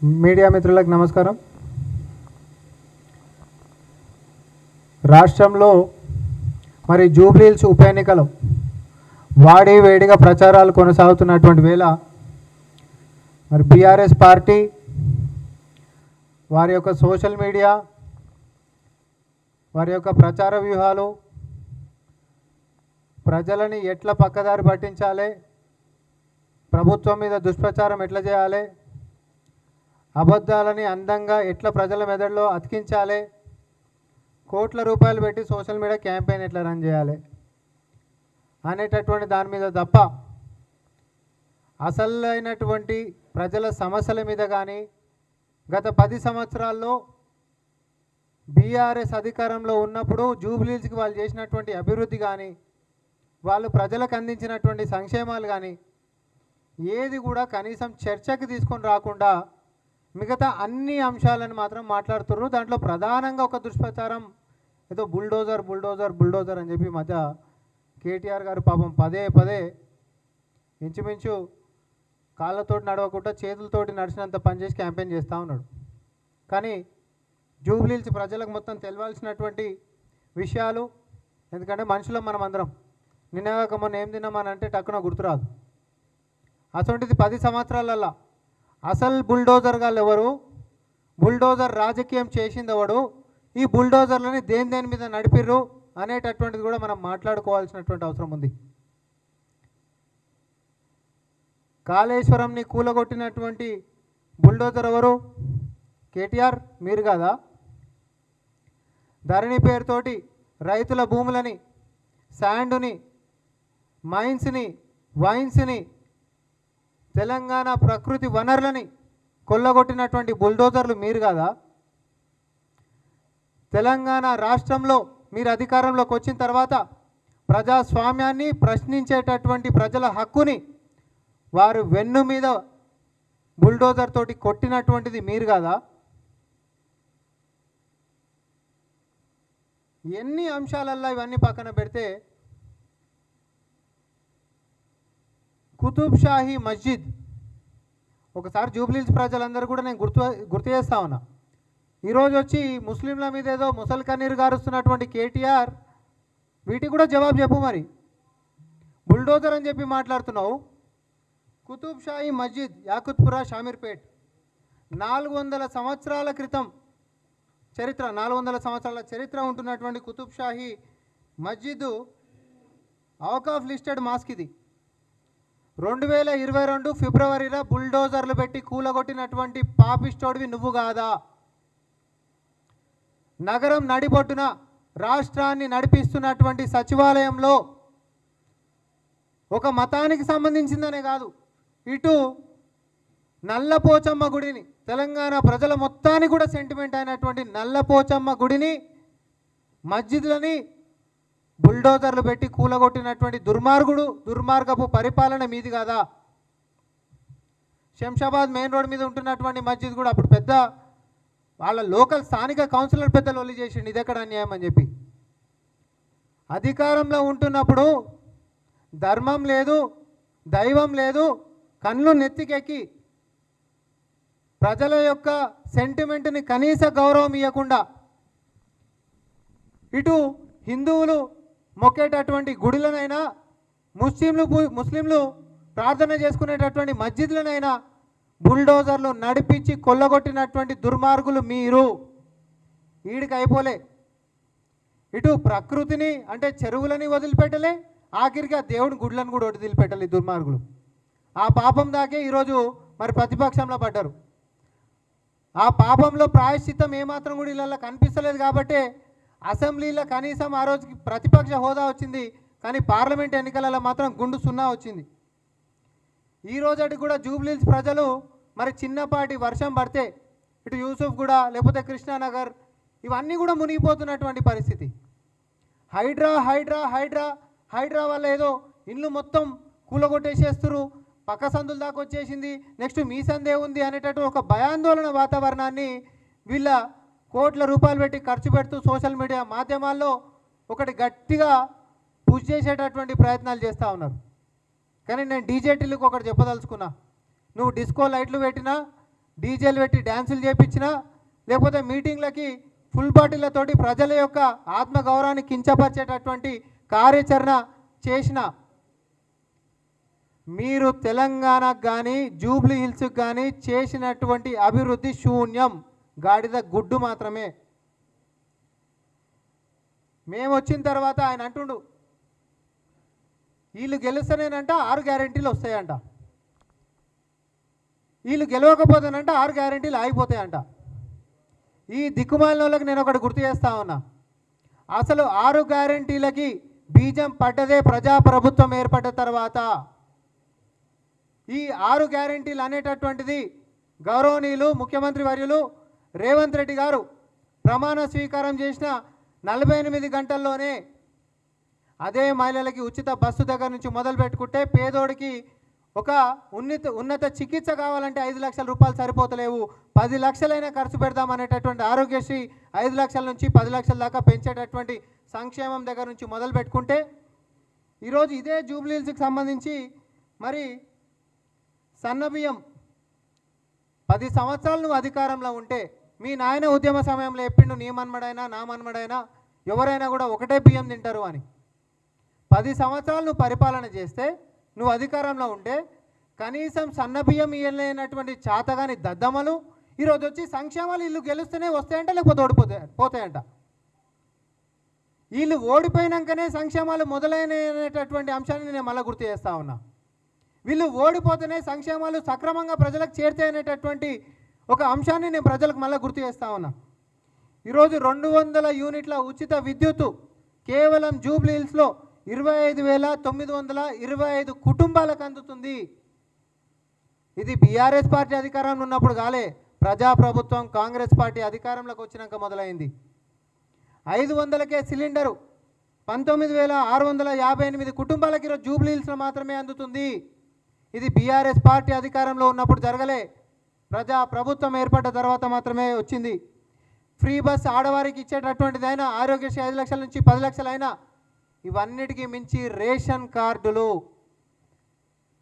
Media మిత్రులకు నమస్కారం. రాష్ట్రంలో మరి జూబ్లీహిల్స్ ఉప ఎన్నికలు వాడి వేడిగా ప్రచారాలు కొనసాగుతున్నటువంటి వేళ మరి బీఆర్ఎస్ పార్టీ వారి యొక్క సోషల్ మీడియా, వారి యొక్క ప్రచార వ్యూహాలు ప్రజలని ఎట్లా పక్కదారి పట్టించాలి, ప్రభుత్వం మీద దుష్ప్రచారం ఎట్లా చేయాలి, అబద్ధాలని అందంగా ఎట్లా ప్రజల మెదడులో అతికించాలి, కోట్ల రూపాయలు పెట్టి సోషల్ మీడియా క్యాంపెయిన్ ఎట్లా రన్ చేయాలి అనేటటువంటి దాని మీద తప్ప అసలైనటువంటి ప్రజల సమస్యల మీద కానీ గత 10 సంవత్సరాల్లో బీఆర్ఎస్ అధికారంలో ఉన్నప్పుడు జూబ్లీహిల్స్కి వాళ్ళు చేసినటువంటి అభివృద్ధి కానీ వాళ్ళు ప్రజలకు అందించినటువంటి సంక్షేమాలు కానీ ఏది కూడా కనీసం చర్చకి తీసుకొని రాకుండా మిగతా అన్ని అంశాలను మాత్రం మాట్లాడుతున్నారు. దాంట్లో ప్రధానంగా ఒక దుష్ప్రచారం ఏదో బుల్డోజర్ బుల్డోజర్ బుల్డోజర్ అని చెప్పి మధ్య కేటీఆర్ గారు పాపం పదే పదే ఇంచుమించు కాళ్ళతోటి నడవకుండా చేతులతోటి నడిచినంత పనిచేసి క్యాంపెయిన్ చేస్తూ ఉన్నాడు. కానీ జూబ్లీహిల్స్ ప్రజలకు మొత్తం తెలవాల్సినటువంటి విషయాలు, ఎందుకంటే మనుషులం మనం అందరం, నిన్నగాక మొన్న ఏం తిన్నామని అంటే టక్కున గుర్తురాదు. అటువంటిది 10 సంవత్సరాలల్లా అసలు బుల్డోజర్ గాళ్ళు ఎవరు, బుల్డోజర్ రాజకీయం చేసింది ఎవడు, ఈ బుల్డోజర్లని దేని మీద నడిపిర్రు అనేటటువంటిది కూడా మనం మాట్లాడుకోవాల్సినటువంటి అవసరం ఉంది. కాళేశ్వరంని కూలగొట్టినటువంటి బుల్డోజర్ ఎవరు? కేటీఆర్, మీరు కాదా? ధరణి పేరుతోటి రైతుల భూములని, శాండుని, మైన్స్ని, వైన్స్ని, తెలంగాణ ప్రకృతి వనరులని కొల్లగొట్టినటువంటి బుల్డోజర్లు మీరు కాదా? తెలంగాణ రాష్ట్రంలో మీరు అధికారంలోకి వచ్చిన తర్వాత ప్రజాస్వామ్యాన్ని ప్రశ్నించేటటువంటి ప్రజల హక్కుని వారు వెన్ను మీద బుల్డోజర్ తోటి కొట్టినటువంటిది మీరు కాదా? ఎన్ని అంశాలల్లో ఇవన్నీ పక్కన పెడితే కుతుబ్ షాహీ మస్జిద్, ఒకసారి జూబ్లీహిల్స్ ప్రజలందరూ కూడా నేను గుర్తు చేస్తా ఉన్నా. ఈరోజు వచ్చి ముస్లింల మీద ఏదో ముసలి కన్నీరు గారుస్తున్నటువంటి కేటీఆర్ వీటికి కూడా జవాబు చెప్పు. మరి బుల్డోజర్ అని చెప్పి మాట్లాడుతున్నావు. కుతుబ్ షాహీ మస్జిద్, యాకుత్పురా, షామీర్పేట్, 400 సంవత్సరాల క్రితం చరిత్ర, 400 సంవత్సరాల చరిత్ర ఉంటున్నటువంటి కుతుబ్ షాహీ మస్జిద్ ఔకాఫ్ లిస్టెడ్ మాస్క్. ఇది 2022 ఫిబ్రవరిలో బుల్డోజర్లు పెట్టి కూలగొట్టినటువంటి పాపిస్టోడివి నువ్వు కాదా? నగరం నడిబొట్టున రాష్ట్రాన్ని నడిపిస్తున్నటువంటి సచివాలయంలో ఒక మతానికి సంబంధించిందనే కాదు, ఇటు నల్లపోచమ్మ గుడిని, తెలంగాణ ప్రజల మొత్తానికి కూడా సెంటిమెంట్ అయినటువంటి నల్లపోచమ్మ గుడిని, మస్జిద్లని బుల్డోజర్లు పెట్టి కూలగొట్టినటువంటి దుర్మార్గపు పరిపాలన మీది కాదా? శంషాబాద్ మెయిన్ రోడ్ మీద ఉంటున్నటువంటి మస్జిద్ కూడా అప్పుడు పెద్ద వాళ్ళ లోకల్ స్థానిక కౌన్సిలర్ పెద్ద లొల్లి చేసిండు, ఇదెక్కడ అన్యాయం అని చెప్పి. అధికారంలో ఉంటున్నప్పుడు ధర్మం లేదు, దైవం లేదు, కళ్ళు నెత్తికెక్కి ప్రజల యొక్క సెంటిమెంట్ని కనీస గౌరవం ఇవ్వకుండా ఇటు హిందువులు మొక్కేటటువంటి గుడులనైనా, ముస్లింలు ప్రార్థన చేసుకునేటటువంటి మస్జిద్లనైనా బుల్డోజర్లు నడిపించి కొల్లగొట్టినటువంటి దుర్మార్గులు మీరు. ఈడికి అయిపోలే, ఇటు ప్రకృతిని అంటే చెరువులని వదిలిపెట్టలే, ఆఖరికి ఆ దేవుని గుడ్లను కూడా వదిలిపెట్టలే దుర్మార్గులు. ఆ పాపం దాకే ఈరోజు మరి ప్రతిపక్షంలో పడ్డారు. ఆ పాపంలో ప్రాయశ్చిత్తం ఏమాత్రం కూడా ఇలా కనిపిస్తలేదు. కాబట్టి అసెంబ్లీలో కనీసం ఆ రోజుకి ప్రతిపక్ష హోదా వచ్చింది, కానీ పార్లమెంట్ ఎన్నికలలో మాత్రం గుండు సున్నా వచ్చింది. ఈ రోజుకి కూడా జూబ్లీహిల్స్ ప్రజలు మరి చిన్నపాటి వర్షం పడితే ఇటు యూసుఫ్ కూడా లేకపోతే కృష్ణానగర్ ఇవన్నీ కూడా మునిగిపోతున్నటువంటి పరిస్థితి. హైడ్రా హైడ్రా హైడ్రా హైడ్రా వల్ల ఏదో ఇల్లు మొత్తం కూలగొట్టేసేస్తున్నారు, పక్క సందుల దాకా వచ్చేసింది, నెక్స్ట్ మీ సందే ఉంది అనేటటువంటి ఒక భయాందోళన వాతావరణాన్ని వీళ్ళ కోట్ల రూపాయలు పెట్టి ఖర్చు పెడుతూ సోషల్ మీడియా మాధ్యమాల్లో ఒకటి గట్టిగా పుష్ చేసేటటువంటి ప్రయత్నాలు చేస్తూ ఉన్నారు. కానీ నేను డీజేటీలకు ఒకటి చెప్పదలుచుకున్నా, నువ్వు డిస్కో లైట్లు పెట్టినా డీజేలు పెట్టి డ్యాన్సులు చేయించినా, లేకపోతే మీటింగ్లకి ఫుల్ బాటిళ్లతోటి ప్రజల యొక్క ఆత్మగౌరవాన్ని కించపరిచేటటువంటి కార్యాచరణ చేసిన మీరు తెలంగాణకు కానీ జూబ్లీ హిల్స్కి కానీ చేసినటువంటి అభివృద్ధి శూన్యం, గాడిద గుడ్డు మాత్రమే. మేము వచ్చిన తర్వాత ఆయన అంటుండు వీళ్ళు గెలుస్తేనేనంట 6 గ్యారెంటీలు వస్తాయంట, వీళ్ళు గెలవకపోతేనంట 6 గ్యారెంటీలు ఆగిపోతాయంట. ఈ దిక్కుమాలిన వాళ్ళకి నేను ఒకటి గుర్తు చేస్తా ఉన్నా, అసలు 6 గ్యారెంటీలకి బీజం పడ్డదే ప్రజాప్రభుత్వం ఏర్పడ్డ తర్వాత. ఈ 6 గ్యారెంటీలు అనేటటువంటిది గౌరవనీయులు ముఖ్యమంత్రి వర్యులు రేవంత్ రెడ్డి గారు ప్రమాణ స్వీకారం చేసిన 48 గంటల్లోనే అదే మహిళలకి ఉచిత బస్సు దగ్గర నుంచి మొదలు పెట్టుకుంటే, పేదోడికి ఒక ఉన్నత చికిత్స కావాలంటే 5 లక్షల రూపాయలు సరిపోతలేవు, 10 లక్షలైనా ఖర్చు పెడదామనేటటువంటి ఆరోగ్యశ్రీ 5 లక్షల నుంచి 10 లక్షల దాకా పెంచేటటువంటి సంక్షేమం దగ్గర నుంచి మొదలు పెట్టుకుంటే, ఈరోజు ఇదే జూబ్లీ హిల్స్కి సంబంధించి మరి సన్నబియ్యం 10 సంవత్సరాలు నువ్వు అధికారంలో ఉంటే, మీ నాయన ఉద్యమ సమయంలో చెప్పిండు నీ మన్మడైనా నా మన్మడైనా ఎవరైనా కూడా ఒకటే బియ్యం తింటారు అని. 10 సంవత్సరాలు నువ్వు పరిపాలన చేస్తే, నువ్వు అధికారంలో ఉంటే కనీసం సన్నబియ్యం ఇయ్యలేనటువంటి చాతగాని దద్దమ్మలు ఈరోజు వచ్చి సంక్షేమాలు ఇల్లు గెలుస్తూనే వస్తాయంట, లేకపోతే పోతాయంట. వీళ్ళు ఓడిపోయినాకనే సంక్షేమాలు మొదలైనటువంటి అంశాన్ని నేను మళ్ళీ గుర్తు చేస్తా ఉన్నా. వీళ్ళు ఓడిపోతేనే సంక్షేమాలు సక్రమంగా ప్రజలకు చేర్చేనేటటువంటి ఒక అంశాన్ని నేను ప్రజలకు మళ్ళీ గుర్తు చేస్తా ఉన్నా. ఈరోజు 200 యూనిట్ల ఉచిత విద్యుత్తు కేవలం జూబ్లీ హిల్స్లో 25,925 కుటుంబాలకు అందుతుంది. ఇది బీఆర్ఎస్ పార్టీ అధికారంలో ఉన్నప్పుడు కాలే, ప్రజాప్రభుత్వం కాంగ్రెస్ పార్టీ అధికారంలోకి వచ్చినాక మొదలైంది. 500కే సిలిండరు 19,658 కుటుంబాలకి ఈరోజు జూబ్లీ హిల్స్లో మాత్రమే అందుతుంది. ఇది బీఆర్ఎస్ పార్టీ అధికారంలో ఉన్నప్పుడు జరగలే, ప్రజాప్రభుత్వం ఏర్పడ్డ తర్వాత మాత్రమే వచ్చింది. ఫ్రీ బస్ ఆడవారికి ఇచ్చేటటువంటిదైనా, ఆరోగ్యశ్రీ 5 లక్షల నుంచి 10 లక్షలైనా, ఇవన్నిటికీ మించి రేషన్ కార్డులు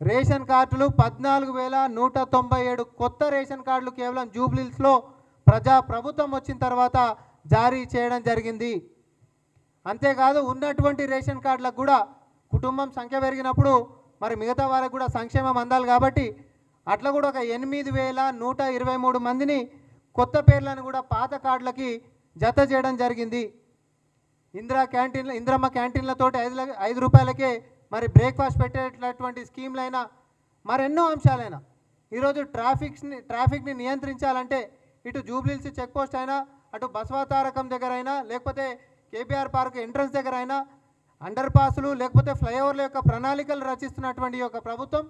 14,197 కొత్త రేషన్ కార్డులు కేవలం జూబ్లీ హిల్స్లో ప్రజాప్రభుత్వం వచ్చిన తర్వాత జారీ చేయడం జరిగింది. అంతేకాదు ఉన్నటువంటి రేషన్ కార్డులకు కూడా కుటుంబం సంఖ్య పెరిగినప్పుడు మరి మిగతా వారికి కూడా సంక్షేమం అందాలి కాబట్టి అట్లా కూడా ఒక 8,123 మందిని కొత్త పేర్లను కూడా పాత కార్డులకి జత చేయడం జరిగింది. ఇంద్రమ్మ క్యాంటీన్లతో 5 రూపాయలకే మరి బ్రేక్ఫాస్ట్ పెట్టేటటువంటి స్కీమ్లైనా మరెన్నో అంశాలైనా ఈరోజు ట్రాఫిక్ని నియంత్రించాలంటే ఇటు జూబ్లీ హిల్స్ చెక్ పోస్ట్ అయినా, అటు బసవతారకం దగ్గర అయినా, లేకపోతే కేబీఆర్ పార్క్ ఎంట్రన్స్ దగ్గర అయినా అండర్ పాసులు లేకపోతే ఫ్లైఓవర్ల యొక్క ప్రణాళికలు రచిస్తున్నటువంటి యొక్క ప్రభుత్వం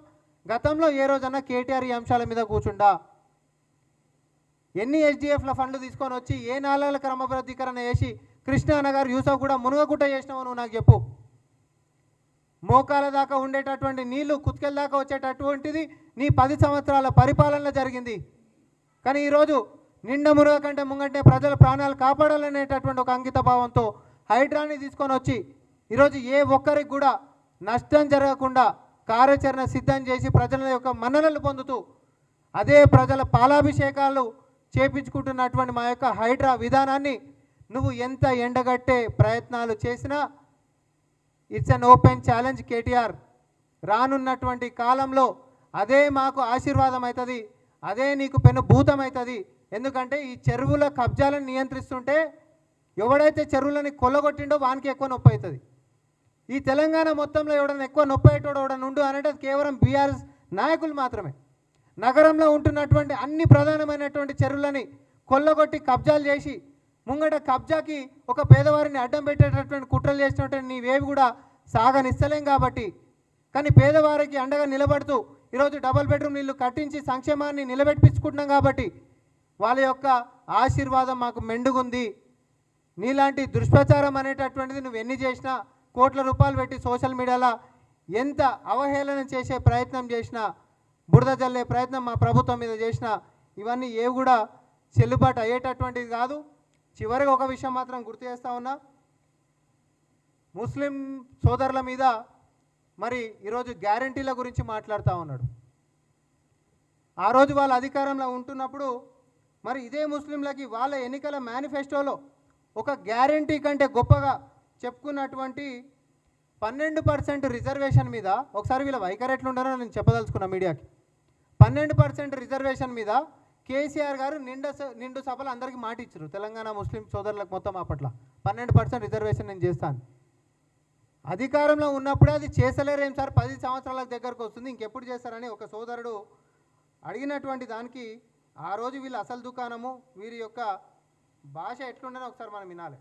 గతంలో ఏ రోజన్నా కేటీఆర్ ఈ అంశాల మీద కూర్చుండా? ఎన్ని ఎస్డిఎఫ్ల ఫండ్లు తీసుకొని వచ్చి ఏ నాలాల క్రమబద్ధీకరణ చేసి కృష్ణానగర్ యూసఫ్ కూడా మునుగకుట్ట చేసినావు నువ్వు నాకు చెప్పు. మోకాల దాకా ఉండేటటువంటి నీళ్లు కుత్కెల దాకా వచ్చేటటువంటిది నీ 10 సంవత్సరాల పరిపాలనలో జరిగింది. కానీ ఈరోజు నిండా మునుగ కంటే ముంగంటే ప్రజల ప్రాణాలు కాపాడాలనేటటువంటి ఒక అంకిత భావంతో హైడ్రాని తీసుకొని వచ్చి ఈరోజు ఏ ఒక్కరికి కూడా నష్టం జరగకుండా కార్యాచరణ సిద్ధం చేసి ప్రజల యొక్క మన్ననలు పొందుతూ అదే ప్రజల పాలాభిషేకాలు చేపించుకుంటున్నటువంటి మా యొక్క హైడ్రా విధానాన్ని నువ్వు ఎంత ఎండగట్టే ప్రయత్నాలు చేసినా it's an open challenge KTR. రానున్నటువంటి కాలంలో అదే మాకు ఆశీర్వాదం అవుతుంది, అదే నీకు పెనుభూతం అవుతుంది. ఎందుకంటే ఈ చెరువుల కబ్జాలను నియంత్రిస్తుంటే ఎవడైతే చెరువులని కొల్లగొట్టిండో వానికి ఎక్కువ నొప్పి అవుతుంది. ఈ తెలంగాణ మొత్తంలో ఎవడన్నా ఎక్కువ నొప్పి అయ్యేటోడు ఎవడన్నా ఉండు అనేది కేవలం బీఆర్ఎస్ నాయకులు మాత్రమే. నగరంలో ఉంటున్నటువంటి అన్ని ప్రధానమైనటువంటి చెరువులని కొల్లగొట్టి కబ్జాలు చేసి ముంగట కబ్జాకి ఒక పేదవారిని అడ్డం పెట్టేటటువంటి కుట్రలు చేసినటువంటి నీవేవి కూడా సాగనిస్తలేం కాబట్టి, కానీ పేదవారికి అండగా నిలబడుతూ ఈరోజు డబుల్ బెడ్రూమ్ ఇల్లు కట్టించి సంక్షేమాన్ని నిలబెట్టించుకుంటున్నాం కాబట్టి వాళ్ళ యొక్క ఆశీర్వాదం మాకు మెండుగుంది. నీలాంటి దుష్ప్రచారం అనేటటువంటిది నువ్వు ఎన్ని చేసినా, కోట్ల రూపాయలు పెట్టి సోషల్ మీడియాలో ఎంత అవహేళన చేసే ప్రయత్నం చేసినా, బురద జల్లే ప్రయత్నం మా ప్రభుత్వం మీద చేసినా ఇవన్నీ ఏవి కూడా చెల్లుబాటు అయ్యేటటువంటిది కాదు. చివరిగా ఒక విషయం మాత్రం గుర్తు చేస్తూ ఉన్నా, ముస్లిం సోదరుల మీద మరి ఈరోజు గ్యారంటీల గురించి మాట్లాడుతూ ఉన్నాడు. ఆ రోజు వాళ్ళ అధికారంలో ఉంటున్నప్పుడు మరి ఇదే ముస్లింలకి వాళ్ళ ఎన్నికల మేనిఫెస్టోలో ఒక గ్యారంటీ కంటే గొప్పగా చెప్పుకున్నటువంటి 12% రిజర్వేషన్ మీద, ఒకసారి వీళ్ళ వైఖరి ఎట్లుండారో నేను చెప్పదలుచుకున్నా మీడియాకి. 12% రిజర్వేషన్ మీద కేసీఆర్ గారు నిండు సభలు అందరికీ మాట ఇచ్చారు, తెలంగాణ ముస్లిం సోదరులకు మొత్తం అప్పట్ల 12% రిజర్వేషన్ నేను చేస్తాను. అధికారంలో ఉన్నప్పుడే అది చేసలేరేం సార్, 10 సంవత్సరాలకు దగ్గరకు వస్తుంది, ఇంకెప్పుడు చేస్తారని ఒక సోదరుడు అడిగినటువంటి దానికి ఆ రోజు వీళ్ళ అసలు దుకాణము వీరి యొక్క భాష ఎట్లుండనో ఒకసారి మనం వినాలి.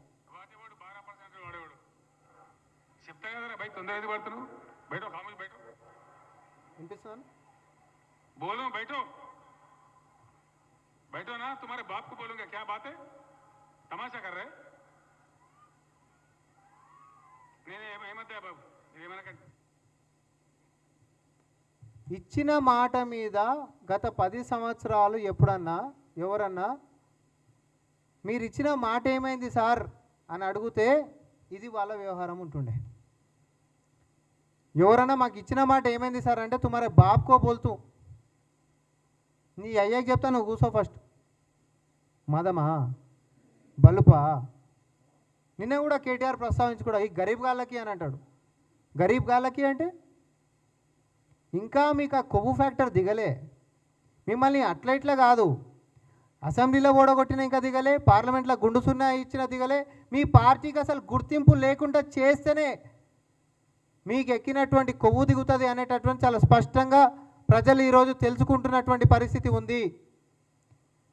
చెప్తా కదా బయట తొందర ఎందుకు పడుతున్నావు? బయట కాములు బయట వినిపిస్తున్నాను, बोलो बैठो बैठो ना, तुम्हारे बाप को बोलूंगा क्या बात है, तमाशा कर रहे? ఏమద్దా బాబు ఏమనకండి. ఇచ్చిన మాట మీద గత 10 సంవత్సరాలు ఎప్పుడన్నా ఎవరన్నా మీరు ఇచ్చిన మాట ఏమైంది సార్ అని అడిగితే ఇది వాళ్ళ వ్యవహారం ఉంటుండే. ఎవరన్నా మాకు ఇచ్చిన మాట ఏమైంది సార్ అంటే తుమారే బాప్కో బోల్తూ, నీ అయ్యాకి చెప్తా నువ్వు కూర్చో ఫస్ట్, మదమా బలుపా. నిన్న కూడా కేటీఆర్ ప్రస్తావించి కూడా ఈ గరీబ్ గాళ్ళకి అని అంటాడు. గరీబ్ గాళ్ళకి అంటే ఇంకా మీకు ఆ కొవ్వు ఫ్యాక్టర్ దిగలే. మిమ్మల్ని అట్లా ఇట్లా కాదు, అసెంబ్లీలో ఓడగొట్టిన ఇంకా దిగలే, పార్లమెంట్లో గుండు సున్నా ఇచ్చిన దిగలే. మీ పార్టీకి అసలు గుర్తింపు లేకుండా చేస్తేనే మీకు ఎక్కినటువంటి కొవ్వు దిగుతుంది అనేటటువంటి చాలా స్పష్టంగా ప్రజలు ఈరోజు తెలుసుకుంటున్నటువంటి పరిస్థితి ఉంది.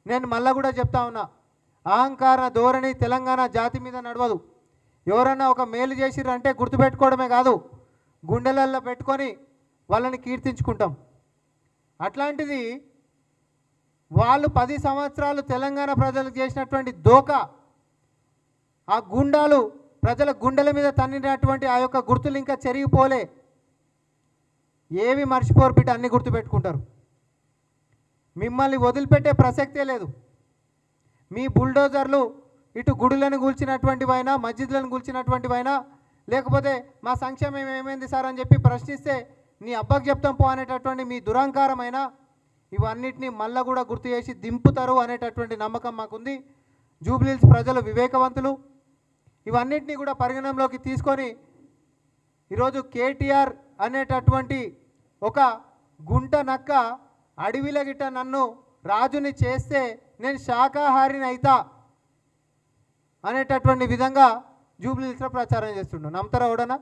నేను మళ్ళా కూడా చెప్తా ఉన్నా, అహంకార ధోరణి తెలంగాణ జాతి మీద నడవదు. ఎవరన్నా ఒక మేలు చేసిరంటే గుర్తుపెట్టుకోవడమే కాదు, గుండెలల్లో పెట్టుకొని వాళ్ళని కీర్తించుకుంటాం. అట్లాంటిది వాళ్ళు 10 సంవత్సరాలు తెలంగాణ ప్రజలకు చేసినటువంటి దోకా, ఆ గుండాలు ప్రజల గుండెల మీద తన్నినటువంటి ఆ యొక్క గుర్తులు ఇంకా చెరిగిపోలే. ఏవి మర్చిపోరు బిడ్డ, అన్ని గుర్తుపెట్టుకుంటారు. మిమ్మల్ని వదిలిపెట్టే ప్రసక్తే లేదు. మీ బుల్డోజర్లు ఇటు గుడులను కూల్చినటువంటివైనా, మస్జిద్లను కూల్చినటువంటివైనా, లేకపోతే మా సంక్షేమం ఏమైంది సార్ అని చెప్పి ప్రశ్నిస్తే నీ అబ్బకు చెప్తాం పో అనేటటువంటి మీ దురహంకారమైన ఇవన్నిటినీ మళ్ళా కూడా గుర్తు చేసి దింపుతారు అనేటటువంటి నమ్మకం మాకుంది. జూబ్లీహిల్స్ ప్రజలు వివేకవంతులు. ఇవన్నిటినీ కూడా పరిగణనలోకి తీసుకొని ఈరోజు కేటీఆర్ అనేటటువంటి ఒక గుంట నక్క అడవిల గిట్ట నన్ను రాజుని చేస్తే నేను శాకాహారిని అయితా అనేటటువంటి విధంగా జూబ్లీహిల్స్లో ప్రచారం చేస్తుండు. నమ్ముతారా ఎవడన్నా?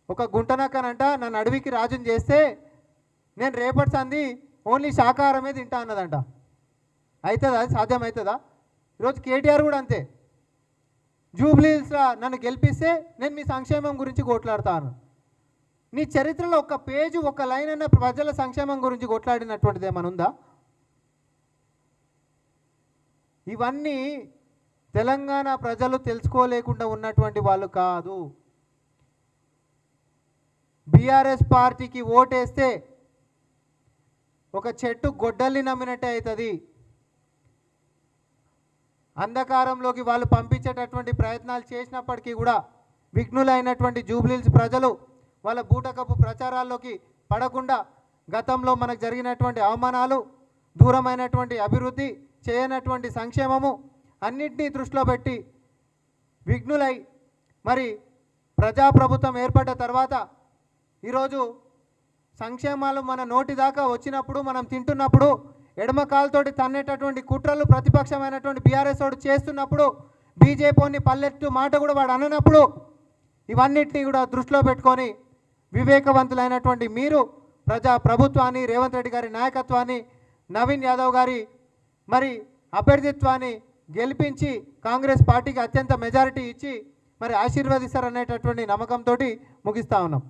ఒక గుంట నక్కనంట నన్ను అడవికి రాజుని చేస్తే నేను రేపటి సంది ఓన్లీ శాకాహారమే తింటా అన్నదంట. అవుతుందా? అది సాధ్యమవుతుందా? ఈరోజు కేటీఆర్ కూడా అంతే. జూబ్లీహిల్స్లో నన్ను గెలిపిస్తే నేను మీ సంక్షేమం గురించి కొట్లాడతాను. నీ చరిత్రలో ఒక పేజీ ఒక లైన్ అన్న ప్రజల సంక్షేమం గురించి కొట్లాడినటువంటిది ఏమైనా ఉందా? ఇవన్నీ తెలంగాణ ప్రజలు తెలుసుకోలేకుండా ఉన్నటువంటి వాళ్ళు కాదు. బీఆర్ఎస్ పార్టీకి ఓటేస్తే ఒక చెట్టు గొడ్డల్ని నమ్మినట్టే అవుతుంది. అంధకారంలోకి వాళ్ళు పంపించేటటువంటి ప్రయత్నాలు చేసినప్పటికీ కూడా విఘ్నులైనటువంటి జూబ్లీహిల్స్ ప్రజలు వాళ్ళ బూటకపు ప్రచారాల్లోకి పడకుండా గతంలో మనకు జరిగినటువంటి అవమానాలు, దూరమైనటువంటి అభివృద్ధి, చేయనటువంటి సంక్షేమము అన్నింటినీ దృష్టిలో పెట్టి విఘ్నులై మరి ప్రజాప్రభుత్వం ఏర్పడ్డ తర్వాత ఈరోజు సంక్షేమాలు మన నోటి దాకా వచ్చినప్పుడు, మనం తింటున్నప్పుడు ఎడమ కాలుతోటి తన్నేటటువంటి కుట్రలు ప్రతిపక్షమైనటువంటి బీఆర్ఎస్ వాడు చేస్తున్నప్పుడు, బీజేపీని పల్లెట్టు మాట కూడా వాడు అననప్పుడు ఇవన్నిటినీ కూడా దృష్టిలో పెట్టుకొని వివేకవంతులైనటువంటి మీరు ప్రజా ప్రభుత్వాన్ని, రేవంత్ రెడ్డి గారి నాయకత్వాన్ని, నవీన్ యాదవ్ గారి మరి అభ్యర్థిత్వాన్ని గెలిపించి కాంగ్రెస్ పార్టీకి అత్యంత మెజారిటీ ఇచ్చి మరి ఆశీర్వదిస్తారనేటటువంటి నమ్మకంతో ముగిస్తా ఉన్నాం.